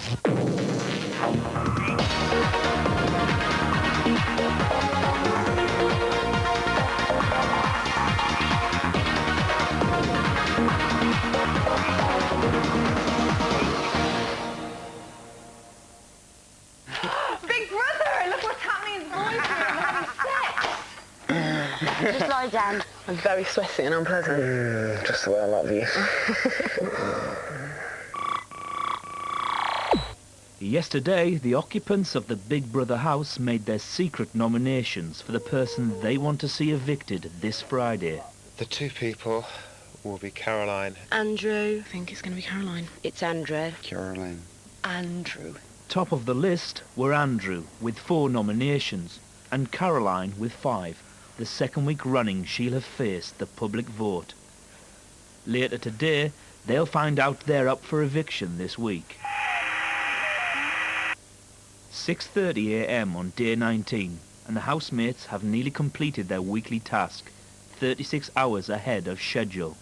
Big brother, look what's happening in the boys' room. We're having sex. Just lie down. I'm very sweaty and unpleasant. Just the way I love you. Yesterday, the occupants of the Big Brother house made their secret nominations for the person they want to see evicted this Friday. The two people will be Caroline. Andrew. I think it's going to be Caroline. It's Andrew. Caroline. Andrew. Top of the list were Andrew with 4 nominations and Caroline with 5. The second week running she'll have faced the public vote. Later today, they'll find out they're up for eviction this week. 6:30 a.m. on day 19, and the housemates have nearly completed their weekly task, 36 hours ahead of schedule.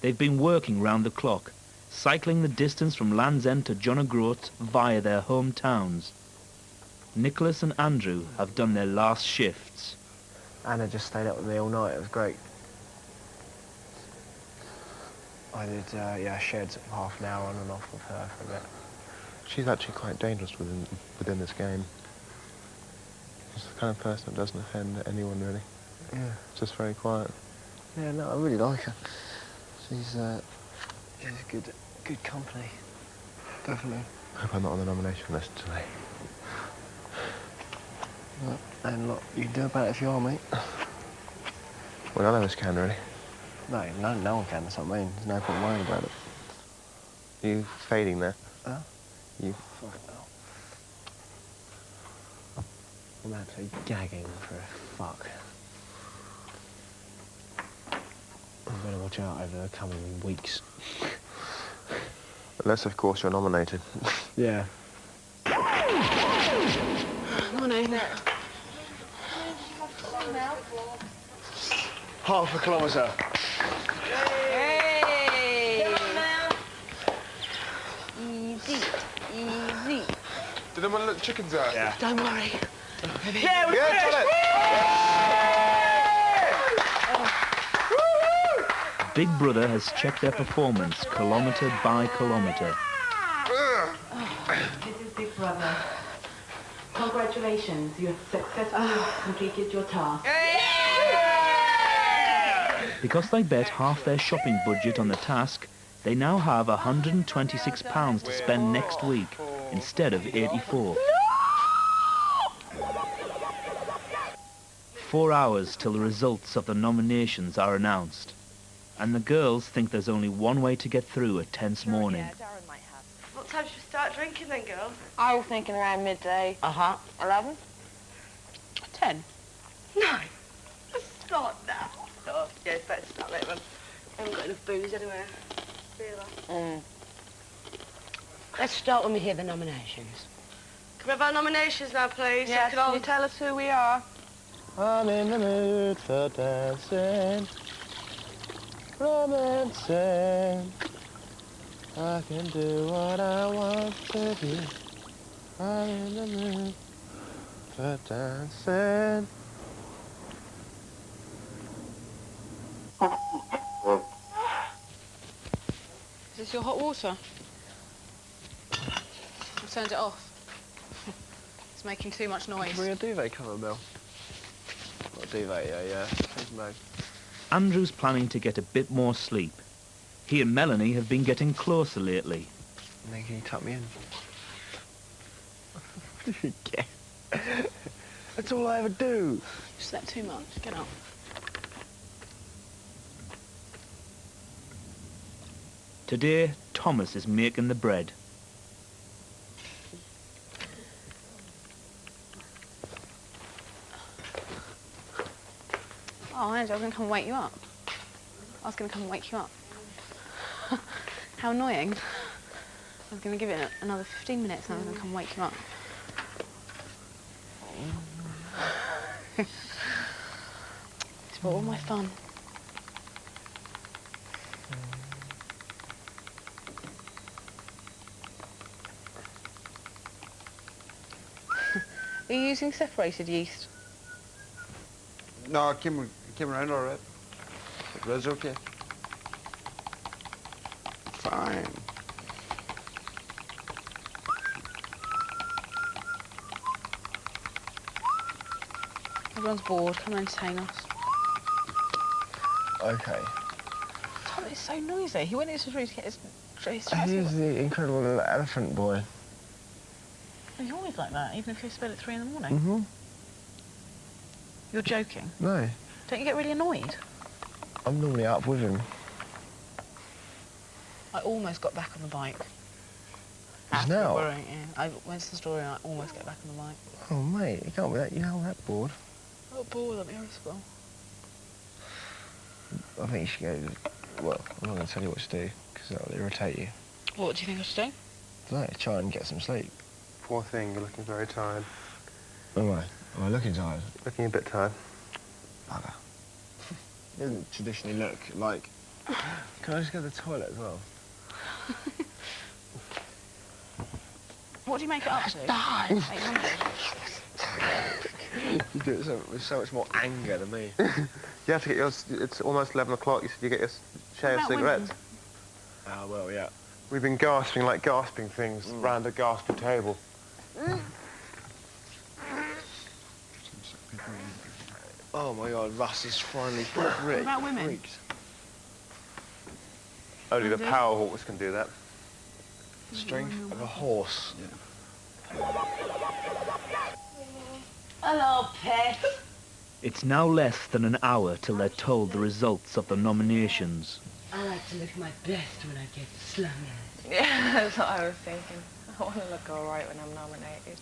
They've been working round the clock, cycling the distance from Land's End to John O'Groats via their hometowns. Nicholas and Andrew have done their last shifts. Anna just stayed up with me all night. It was great. I did, I shared half an hour on and off with her for a bit. She's actually quite dangerous within this game. She's the kind of person that doesn't offend anyone, really. Yeah. Just very quiet. Yeah, no, I really like her. She's good company. Definitely. I hope I'm not on the nomination list today. Well, and look, you can do about it if you are, mate. Well, none of us can, really. No one can, that's what I mean. There's no point worrying about it. Are you fading there? Huh? You... Fucking hell. I'm absolutely gagging for a fuck. I'm going to watch out over the coming weeks. Unless, of course, you're nominated. Yeah. Morning. Half a kilometre. Hey! Easy. Easy. Did they want to let the chickens out? Yeah. Don't worry. Yeah, we're Yeah, Big Brother has checked their performance kilometre by kilometre. This is Big Brother. Congratulations, you have successfully completed your task. Because they bet half their shopping budget on the task, they now have £126 to spend next week instead of 84. 4 hours till the results of the nominations are announced, and the girls think there's only one way to get through a tense morning. What time should we start drinking then, girls? I was thinking around midday. 11? 10? No. Let's start now. Oh, yeah, it's better to start later on. I haven't got enough booze anyway. Let's start when we hear the nominations. Can we have our nominations now, please? Yes, So can all can you tell us who we are? I'm in the mood for dancing, romancing. I can do what I want to do. I'm in the mood for dancing. Is this your hot water? I've turned it off. It's making too much noise. Bring a duvet cover, Bill. Not a duvet, yeah. Take them Andrew's planning to get a bit more sleep. He and Melanie have been getting closer lately. And then can you tuck me in? What did you get? That's all I ever do. You slept too much. Get up. Today, Thomas is making the bread. Oh, Andrew, I was going to come wake you up. I was going to come wake you up. How annoying. I was going to give it another 15 minutes and I was going to come wake you up. It's for all my fun. Are you using separated yeast? No, it came around all right. It was okay. Fine. Everyone's bored. Come and entertain us. Okay. Tom is so noisy. He went into his room to get his He is the incredible little elephant boy. You're always like that, even if you spell at 3 in the morning. Mm-hmm. You're joking. No. Don't you get really annoyed? I'm normally up with him. I almost got back on the bike. Just now? Yeah. I went to the store and I almost get back on the bike. Oh, mate, you can't be that. You're not that bored. I got bored at the hospital. I think you should go. Well, I'm not going to tell you what to do because that'll irritate you. What do you think I should do? No, try and get some sleep. Poor thing, you're looking very tired. Am I? Am I looking tired? Looking a bit tired. Bugger. He doesn't traditionally look like... Can I just go to the toilet as well? What do you make it up to? 800. You do it with so much more anger than me. You have to get yours. It's almost 11 o'clock. You said you get your share of What about cigarettes. women? Ah, well, yeah. We've been gasping like gasping things round a gasping table. Oh my God, Russ is finally What about women? freaked. Only the power hawks can do that. Strength of a horse. Hello, pet. It's now less than an hour till they're told the results of the nominations. I like to look my best when I get slung at. Yeah, that's what I was thinking. I want to look all right when I'm nominated.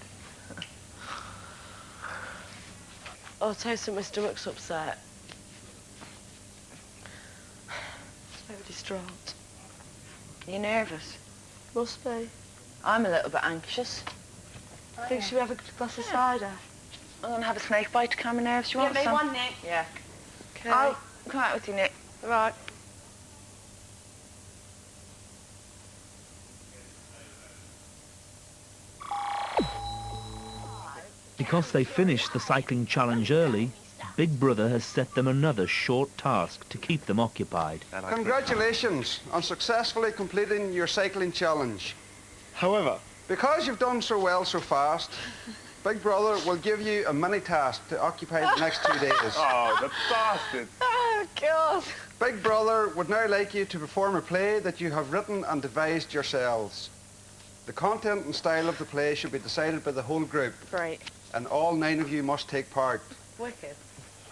Oh, Toast, my stomach's upset. It's very distraught. Are you nervous? Must be. I'm a little bit anxious. I think should we have a glass of cider? I'm going to have a snake bite to calm my nerves. Do you want Get me some? one, Nick. Yeah. Okay. I'll come out with you, Nick. Right. Because they finished the cycling challenge early, Big Brother has set them another short task to keep them occupied. Congratulations on successfully completing your cycling challenge. However, Because you've done so well so fast, Big Brother will give you a mini task to occupy the next 2 days. Oh, the bastard. Oh, God. Big Brother would now like you to perform a play that you have written and devised yourselves. The content and style of the play should be decided by the whole group, Great. and all 9 of you must take part. Wicked.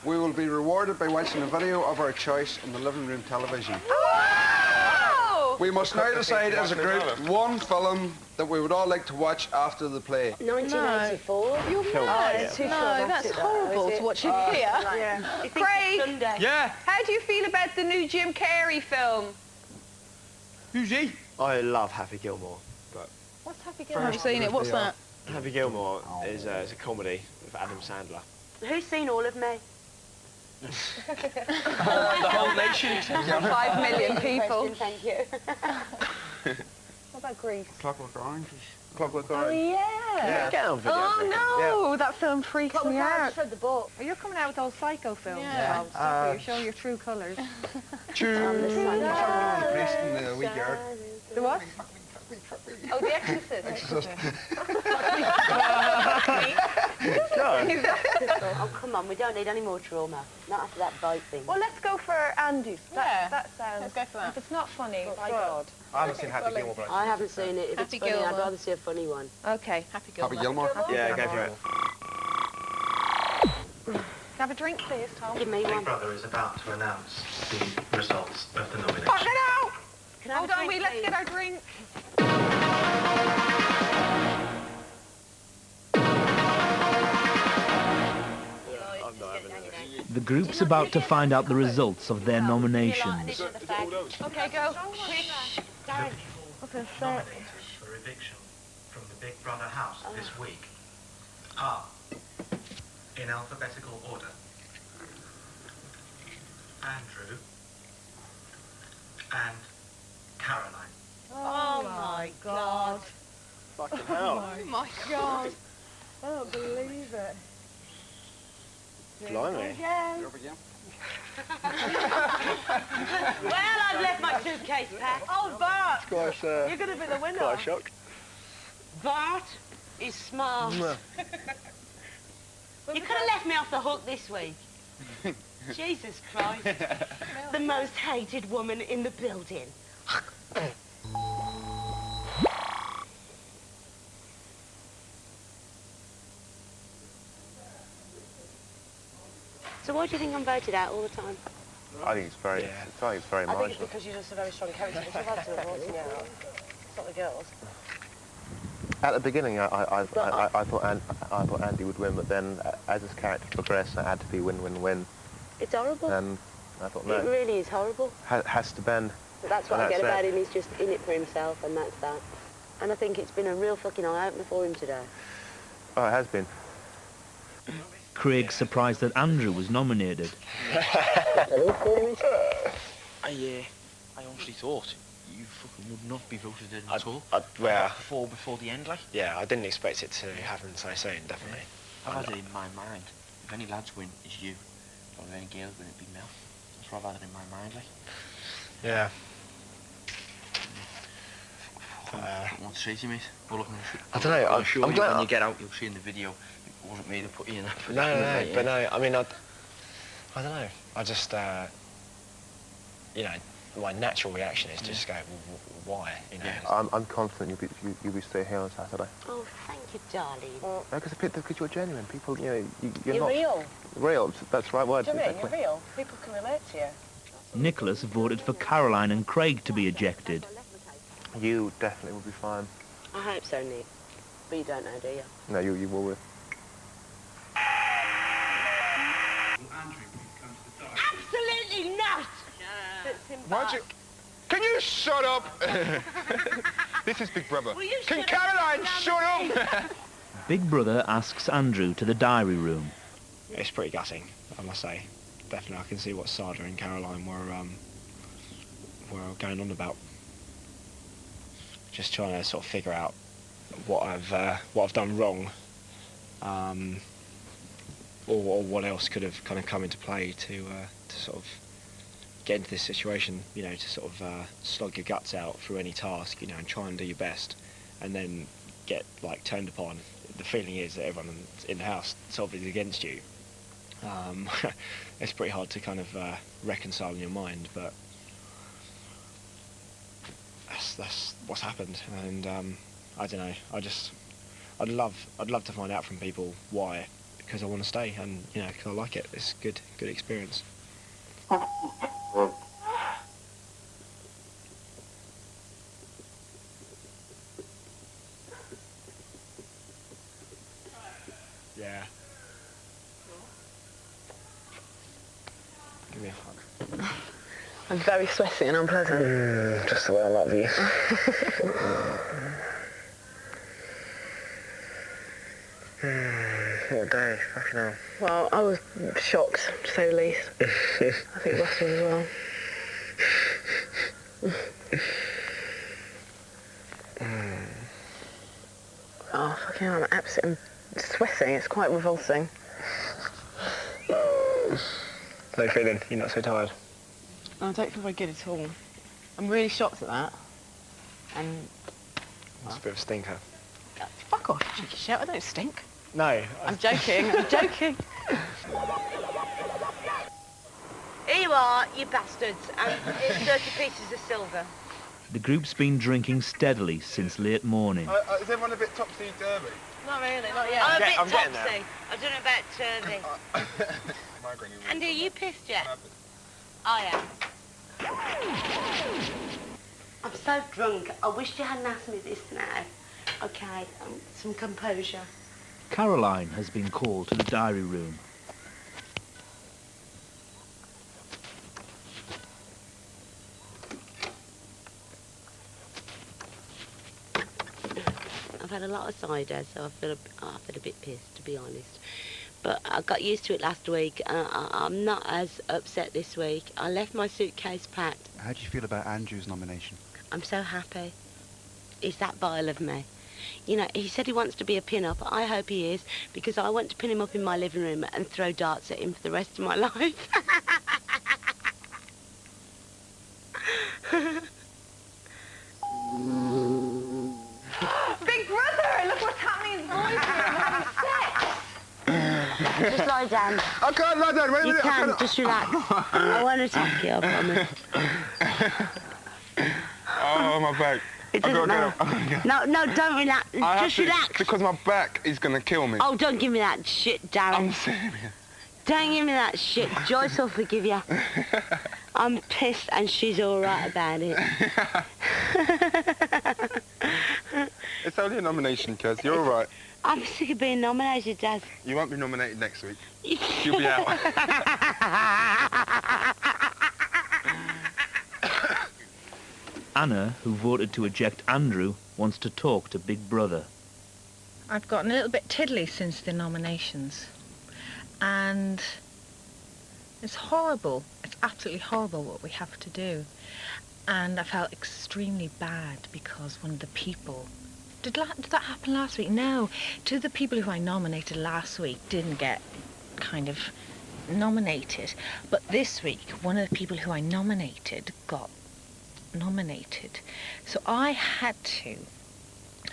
We will be rewarded by watching a video of our choice on the living room television. Oh! We must now decide as a group one film that we would all like to watch after the play. 1984. You're mad. it's too No, short, that's is it, horrible is to it? watch in here. Yeah. Craig! Sunday. Yeah. How do you feel about the new Jim Carrey film? Who's he? I love Happy Gilmore, but What's Happy Gilmore? I've seen it. What's that? Happy Gilmore is a comedy with Adam Sandler. Who's seen all of me? The whole nation. 5 million people. Thank you. What about Grease? Clockwork Orange. Clockwork Oh, Orange. yeah. Get on video. Oh, no, that film freaks Clockwork me Orange out. read the book. Are you coming out with old psycho films? Yeah. Stop it, you're showing your true colours. The priest in the wee yard. The what? Oh, The Exorcist. Exorcist. Oh, come on, we don't need any more trauma. Not after that bite thing. Well, let's go for Andy's. Yeah. That sounds... Let's go for that. If it's not funny, by God. I haven't seen Happy Gilmore, but I haven't seen it. If Happy it's funny, I'd Gilmore. rather see a funny one. Okay. Happy Gilmore. Happy Gilmore. Yeah, go for it. Have a drink, please, Tom. Give me Big one. Brother is about to announce the results of the nomination. Fuck it out! Can I have Hold a on, drink, let's please? get our drink. The group's about to find out the results of their nominations. Okay, go. Quick. The people nominated for eviction from the Big Brother house this week are, in alphabetical order, Andrew and Caroline. Oh, my God. Fucking hell. Oh my God. I don't believe it. Blimey. Again. Up again. Well, I've left my suitcase packed. Oh, Bart! Quite, You're going to be the winner. quite shocked. Bart is smart. No. You could have left me off the hook this week. Jesus Christ. The most hated woman in the building. So why do you think I'm voted out all the time? I think it's very, Yeah. I think it's very I think it's marginal. because you're just a very strong character. If you've had to avoid me out, it's not the girls. At the beginning, I thought Andy would win, but then as his character progressed, it had to be win-win-win. It's horrible. And I thought, It no, really is horrible. has to bend. But that's what And I get that's about it. him. He's just in it for himself, and that's that. And I think it's been a real fucking eye-opener for him today. Oh, it has been. Craig's surprised that Andrew was nominated. I honestly thought you fucking would not be voted in at all. Well, Before the end, like. yeah, I didn't expect it to happen so soon, definitely. I've had it in my mind. If any lads win, it's you. Or if any girls win, it'd be Mel. That's what I've had it in my mind, like. Yeah. What to say to you, mate? Well, look, I don't know, I'm sure I'm glad when you get out, you'll see in the video, it wasn't me that put you in that No, predicament, mate, but yeah. no, I mean, I don't know. I just, you know, my natural reaction is to just go, why? You know. I'm confident you'll be staying here on Saturday. Oh, thank you, darling. No, because you're genuine. People, you know, you're You're not real. real. That's the right word. Do you know what I mean? Exactly. You're real. People can relate to you. Nicholas voted for Caroline and Craig to be ejected. You definitely will be fine. I hope so, Nick. But you don't know, do you? No, you will be. Absolutely not! Why'd you... Can you shut up? This is Big Brother. Will you Can shut up? Caroline shut up? Big Brother asks Andrew to the diary room. It's pretty gutting, I must say. Definitely, I can see what Sada and Caroline were going on about. Just trying to sort of figure out what I've done wrong, or what else could have kind of come into play to sort of get into this situation. You know, to sort of slog your guts out through any task, you know, and try and do your best, and then get like turned upon. The feeling is that everyone in the house sort of is against you. It's pretty hard to kind of reconcile in your mind, but that's what's happened, and I don't know. I'd love to find out from people why, because I want to stay, and you know, because I like it. It's good experience. Yeah. Give me a hug. I'm very sweaty and unpleasant. Just the way I love you. What a day, fucking hell. Well, I was shocked, to say the least. I think Russ was as well. Oh, fucking hell, I'm absolutely sweating. It's quite revolting. How you feeling? You're not so tired? I don't feel very good at all. I'm really shocked at that. And... It's a bit of a stinker. Fuck off, you cheeky shit. I don't stink. No. I'm joking, I'm joking. Here you are, you bastards, and here's 30 pieces of silver. The group's been drinking steadily since late morning. Is everyone a bit topsy-turvy? Not really, not yet. I'm a bit I'm getting there. topsy. I don't know about turvy. Andy, are you pissed yet? I am. I'm so drunk. I wish you hadn't asked me this now. Okay, some composure. Caroline has been called to the diary room. I've had a lot of cider, so I feel a bit pissed, to be honest. But I got used to it last week. I'm not as upset this week. I left my suitcase packed. How do you feel about Andrew's nomination? I'm so happy. He's that vile of me. You know, he said he wants to be a pin-up. I hope he is, because I want to pin him up in my living room and throw darts at him for the rest of my life. Big brother, look what's happening. Boys here having sex. Just lie down. I can't lie down. Wait a minute. You can, just relax. I won't attack you, I promise. Oh, my back. It doesn't matter. No, don't relax. Just relax. Because my back is going to kill me. Oh, don't give me that shit, Darren. I'm serious. Don't give me that shit. Joyce will forgive you. I'm pissed and she's all right about it. It's only a nomination, Kez. You're all right. I'm sick of being nominated, Dad. You won't be nominated next week. You'll be out. Anna, who voted to eject Andrew, wants to talk to Big Brother. I've gotten a little bit tiddly since the nominations. And it's horrible. It's absolutely horrible what we have to do. And I felt extremely bad because one of the people... Did that happen last week? No. Two of the people who I nominated last week didn't get kind of nominated. But this week, one of the people who I nominated got nominated. So I had to,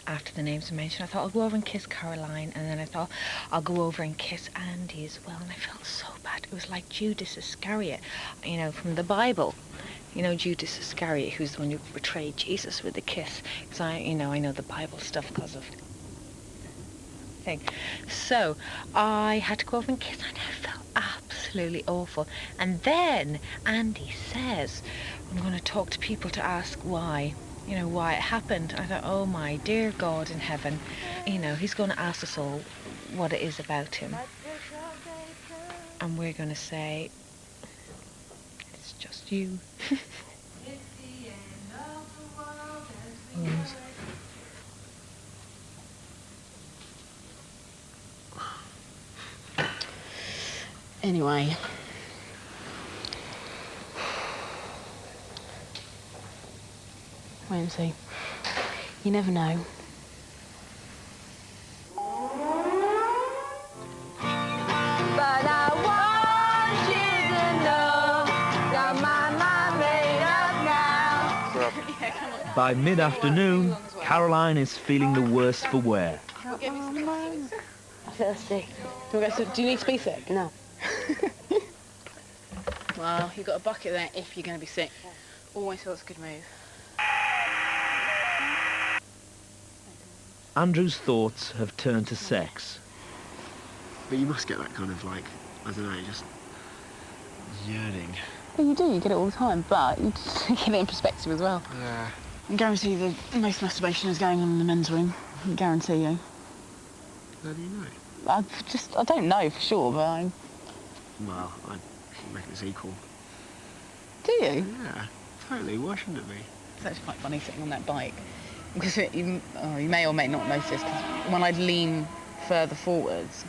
after the names were mentioned, I thought I'll go over and kiss Caroline, and then I thought I'll go over and kiss Andy as well, and I felt so bad. It was like Judas Iscariot, you know, from the Bible. You know, Judas Iscariot, who's the one who betrayed Jesus with a kiss. Because I know the Bible stuff because of thing. So I had to go over and kiss, and I felt absolutely awful. And then Andy says, I'm going to talk to people to ask why. You know, why it happened. I thought, oh my dear God in heaven, you know, he's going to ask us all what it is about him. And we're going to say, it's just you. Anyway. Wait and see. You never know. But I want you to know that my mind made up now. By mid-afternoon, Caroline is feeling the worse for wear. I feel sick. Do you need to be sick? No. Well, you've got a bucket there if you're going to be sick. Always thought it's a good move. Andrew's thoughts have turned to sex. But you must get that kind of, like, I don't know, just yearning. Well, you do, you get it all the time, but you just get it in perspective as well. Yeah. I guarantee you the most masturbation is going on in the men's room. I guarantee you. How do you know? I don't know for sure, but Well, I reckon it's equal. Do you? Yeah, totally. Why shouldn't it be? It's actually quite funny sitting on that bike. Because you may or may not notice, because when I lean further forwards,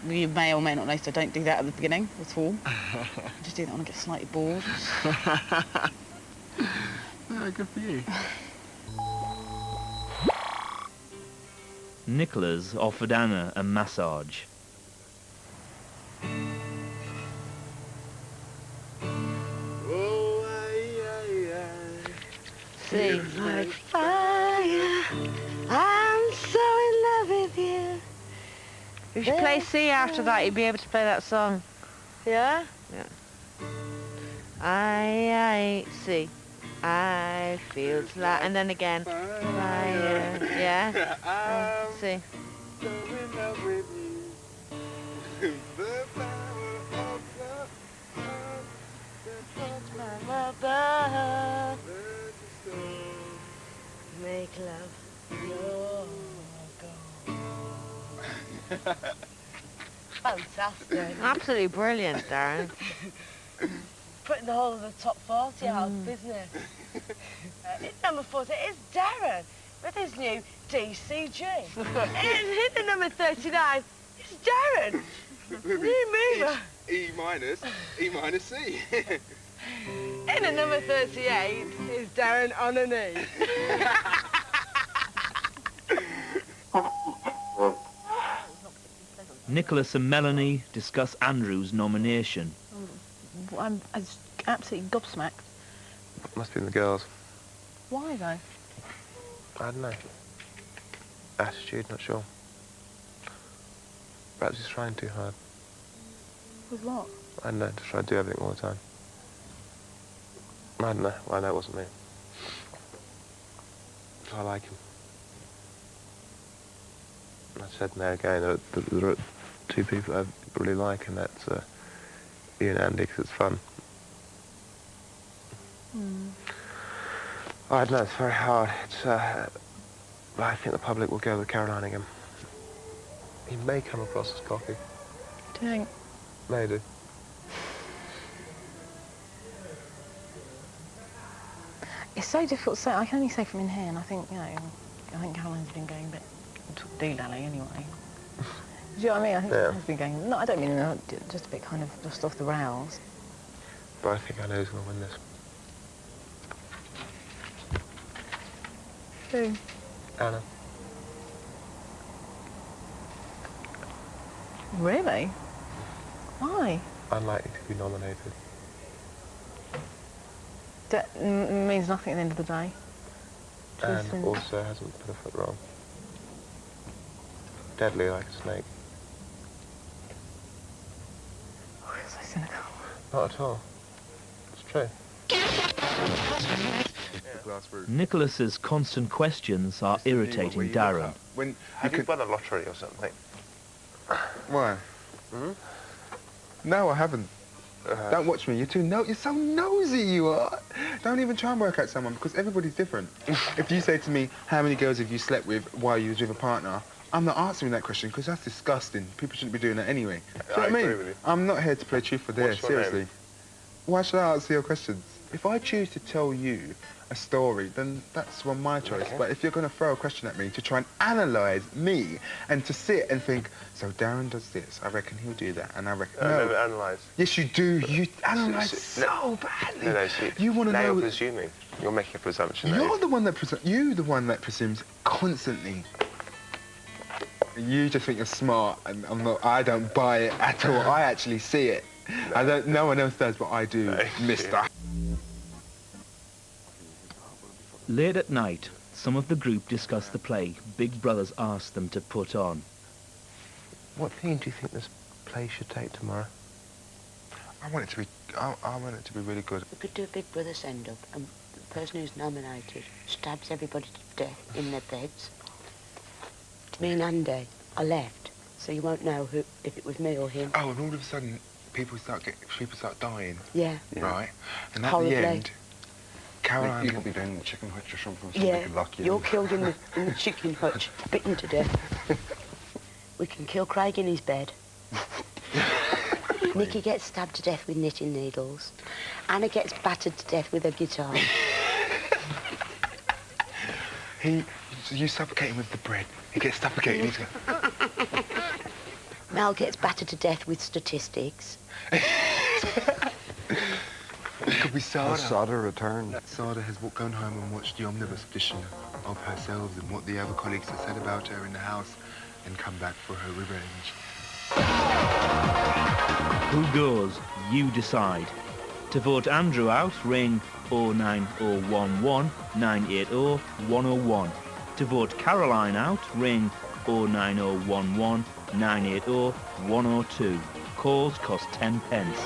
you may or may not notice I don't do that at the beginning at all. I just do that when I get slightly bored. No, good for you. Nicholas offered Anna a massage. Seems like fire. I'm so in love with you. If you play C after that, you'd be able to play that song. Yeah? Yeah. I see. I feel like, and then again. Fire. Yeah. See. So in love with you. The power of love. Above. Make love. Fantastic. Absolutely brilliant, Darren. Putting the whole of the top 40 out of business. It's number 40. It's Darren with his new DCG. It's the number 39. It's Darren. New mover. E minus C. In the number 38 is Darren on a knee. Nicholas and Melanie discuss Andrew's nomination. I'm absolutely gobsmacked. Must be in the girls. Why, though? I don't know. Attitude, not sure. Perhaps he's trying too hard. With what? I don't know, to try to do everything all the time. I don't know. Well, I know it wasn't me. So I like him. I said now again, there are two people I really like, and that's you and Andy, because it's fun. I don't know, it's very hard. It's, I think the public will go with Caroline again. He may come across as cocky. Do you think? Maybe. It's so difficult to say. I can only say from in here, and I think, you know, I think Caroline's been going a bit do-dally anyway. Do you know what I mean? I think it has been going... No, I don't mean just a bit kind of just off the rails. But I think I know who's going to win this. Who? Anna. Really? Why? Unlikely to be nominated. That means nothing at the end of the day. And also hasn't put a foot wrong. Deadly like a snake. Oh, you're so cynical. Not at all. It's true. Nicholas's constant questions are irritating Darren. Have you won a lottery or something? Why? No, I haven't. Don't watch me. You're so nosy, you are. Don't even try and work out someone, because everybody's different. If you say to me, how many girls have you slept with while you was with a partner, I'm not answering that question, because that's disgusting. People shouldn't be doing that anyway. Do you know what I mean? With you. I'm not here to play truth or dare, seriously. Name? Why should I answer your questions? If I choose to tell you a story, then that's my choice. Okay. But if you're going to throw a question at me to try and analyse me and to sit and think, so Darren does this, I reckon he'll do that, and I reckon... No, never analyse. Yes, you do. You analyse so badly. No, you want to know... Now you're presuming. You're making a presumption. You're the one that presumes constantly. You just think you're smart, and I don't buy it at all. I actually see it. No. No one else does, but I do, mister. Late at night, some of the group discuss the play Big Brother's asked them to put on. What theme do you think this play should take tomorrow? I want it to be really good. We could do a Big Brother send-up, and the person who's nominated stabs everybody to death in their beds. Me and Andy are left, so you won't know if it was me or him. Oh, and all of a sudden, people start dying. Yeah. Right? And at Horribly. the end, Caroline... You could be down in the chicken hutch or something, so yeah, we could lock you you're in. killed in the chicken hutch, bitten to death. We can kill Craig in his bed. Nicky gets stabbed to death with knitting needles. Anna gets battered to death with a guitar. You suffocate him with the bread. He gets suffocated. Mel gets battered to death with statistics. It could be Sada. Sada returned. Sada has gone home and watched the omnibus edition of herself and what the other colleagues have said about her in the house and come back for her revenge. Who goes? You decide. To vote Andrew out, ring 09011 980 101. To vote Caroline out, ring 09011 980 102. Calls cost 10 pence.